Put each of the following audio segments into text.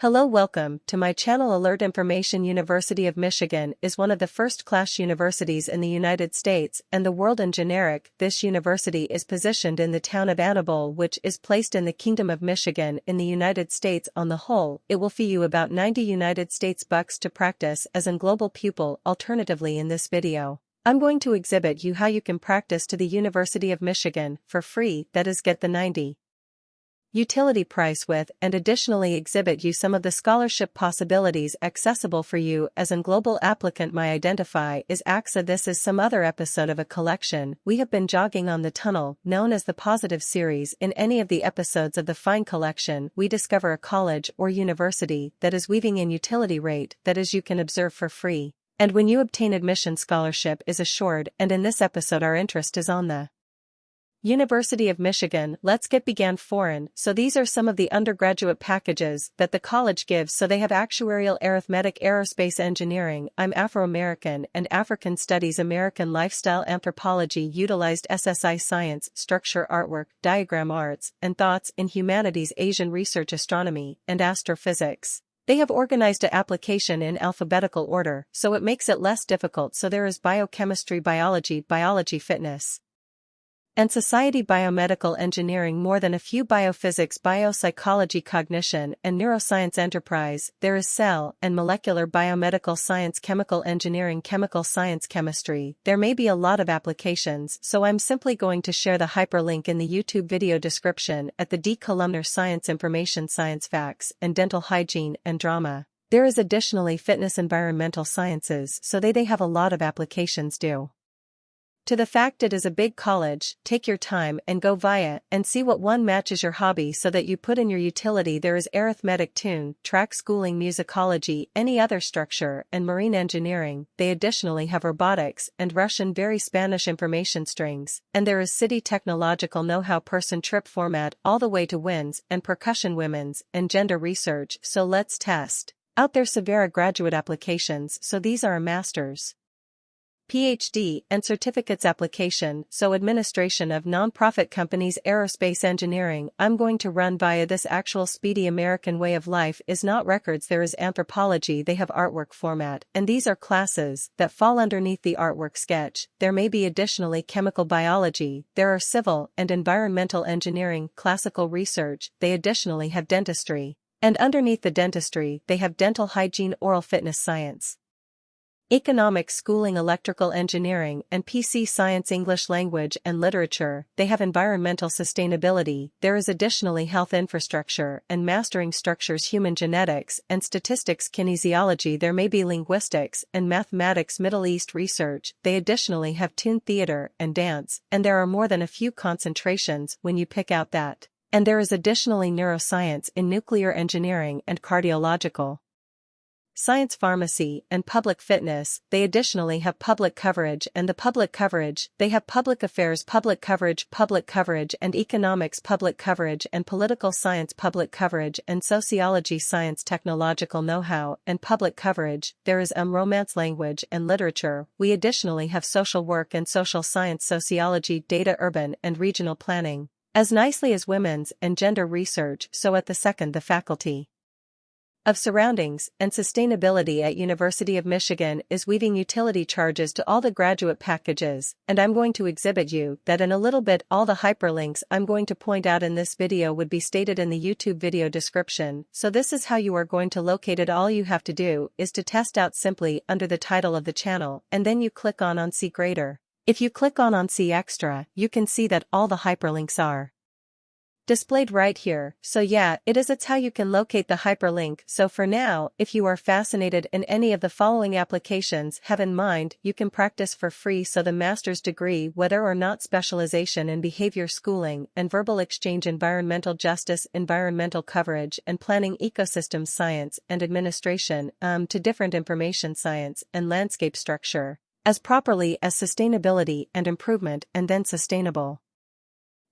Hello, welcome to my channel. Alert information. University of Michigan is one of the first-class universities in the United States and the world. In generic, this university is positioned in the town of Annabelle, which is placed in the Kingdom of Michigan in the United States. On the whole, it will fee you about 90 United States bucks to practice as an global pupil. Alternatively, in this video, I'm going to exhibit you how you can practice to the University of Michigan for free, that is, get the 90 utility price with, and additionally exhibit you some of the scholarship possibilities accessible for you as an global applicant. My identify is AXA. This is some other episode of a collection. We have been jogging on the tunnel known as the Positive Series. In any of the episodes of the Fine collection, we discover a college or university that is weaving in utility rate that is you can observe for free. And when you obtain admission, scholarship is assured. And in this episode our interest is on the University of Michigan. Let's get began. Foreign. So these are some of the undergraduate packages that the college gives. So they have actuarial, arithmetic, aerospace engineering, I'm Afro-American and African studies, American lifestyle, anthropology, utilized SSI science, structure, artwork, diagram arts, and thoughts in humanities, Asian research, astronomy, and astrophysics. They have organized a application in alphabetical order, so it makes it less difficult. So there is biochemistry, biology, fitness and society, biomedical engineering, more than a few, biophysics, biopsychology, cognition and neuroscience, enterprise. There is cell and molecular biomedical science, chemical engineering, chemical science, chemistry. There may be a lot of applications, so I'm simply going to share the hyperlink in the YouTube video description at the D columnar, science, information science, facts and dental hygiene and drama. There is additionally fitness, environmental sciences, so they have a lot of applications due to the fact it is a big college. Take your time and go via and see what one matches your hobby so that you put in your utility. There is arithmetic, tune, track schooling, musicology, any other structure, and marine engineering. They additionally have robotics and Russian, very Spanish, information strings, and there is city, technological know-how, person, trip, format, all the way to winds and percussion, women's and gender research. So let's test out their Severa graduate applications. So these are a master's, PhD, and certificates application. So administration of nonprofit companies, aerospace engineering. I'm going to run via this actual speedy American way of life is not records. There is anthropology. They have artwork format, and these are classes that fall underneath the artwork sketch. There may be additionally chemical biology. There are civil and environmental engineering, classical research. They additionally have dentistry, and underneath the dentistry they have dental hygiene, oral fitness science, economics, schooling, electrical engineering and PC science, English language and literature. They have environmental sustainability. There is additionally health infrastructure and mastering structures, human genetics and statistics, kinesiology. There may be linguistics and mathematics, Middle East research. They additionally have tune, theater and dance, and there are more than a few concentrations when you pick out that. And there is additionally neuroscience in nuclear engineering and cardiological science, pharmacy, and public fitness. They additionally have public coverage, and the public coverage, they have public affairs, public coverage, and economics, public coverage, and political science, public coverage, and sociology, science, technological know-how, and public coverage. There is romance, language, and literature. We additionally have social work and social science, sociology, data, urban and regional planning, as nicely as women's and gender research. So at the second, the faculty of surroundings and sustainability at University of Michigan is weaving utility charges to all the graduate packages, and I'm going to exhibit you that in a little bit. All the hyperlinks I'm going to point out in this video would be stated in the YouTube video description. So this is how you are going to locate it. All you have to do is to test out simply under the title of the channel, and then you click on See Greater. If you click on See Extra, you can see that all the hyperlinks are displayed right here. So yeah, it's how you can locate the hyperlink. So for now, if you are fascinated in any of the following applications, have in mind you can practice for free. So the master's degree, whether or not specialization in behavior schooling and verbal exchange, environmental justice, environmental coverage and planning, ecosystem science and administration, to different information science and landscape structure, as properly as sustainability and improvement, and then sustainable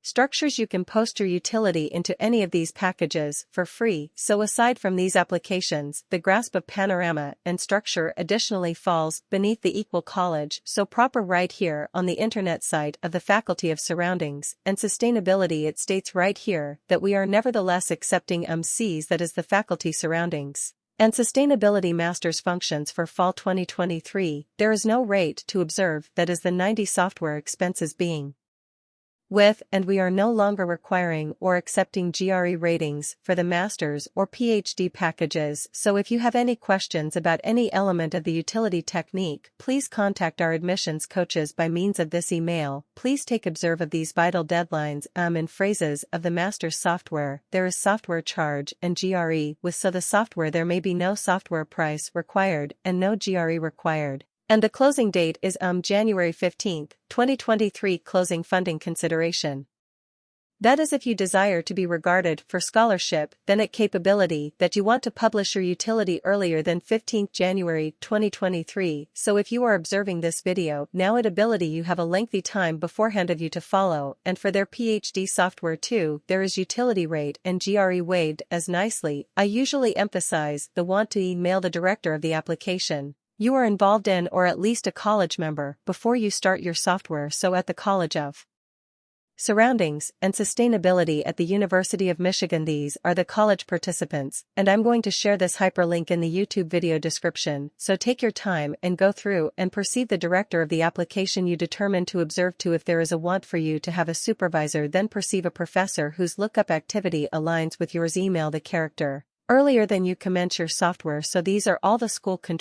Structures. You can post your utility into any of these packages for free, so aside from these applications, the grasp of panorama and structure additionally falls beneath the equal college, so proper right here on the internet site of the Faculty of Surroundings and Sustainability. It states right here that we are nevertheless accepting Cs, that is the Faculty Surroundings and Sustainability Master's functions for fall 2023. There is no rate to observe, that is the 90 software expenses being with, and we are no longer requiring or accepting GRE ratings for the master's or PhD packages. So if you have any questions about any element of the utility technique, please contact our admissions coaches by means of this email. Please take observe of these vital deadlines. In phrases of the master's software, there is software charge and GRE with, so the software there may be no software price required and no GRE required. And the closing date is January 15, 2023. Closing funding consideration. That is, if you desire to be regarded for scholarship, then at capability that you want to publish your utility earlier than 15th January 2023. So if you are observing this video now at ability, you have a lengthy time beforehand of you to follow, and for their PhD software too, there is utility rate and GRE waived as nicely. I usually emphasize the want to email the director of the application you are involved in, or at least a college member, before you start your software. So at the College of Surroundings and Sustainability at the University of Michigan, these are the college participants, and I'm going to share this hyperlink in the YouTube video description, so take your time and go through and perceive the director of the application you determine to observe to. If there is a want for you to have a supervisor, then perceive a professor whose lookup activity aligns with yours. Email the character earlier than you commence your software. So these are all the school contributors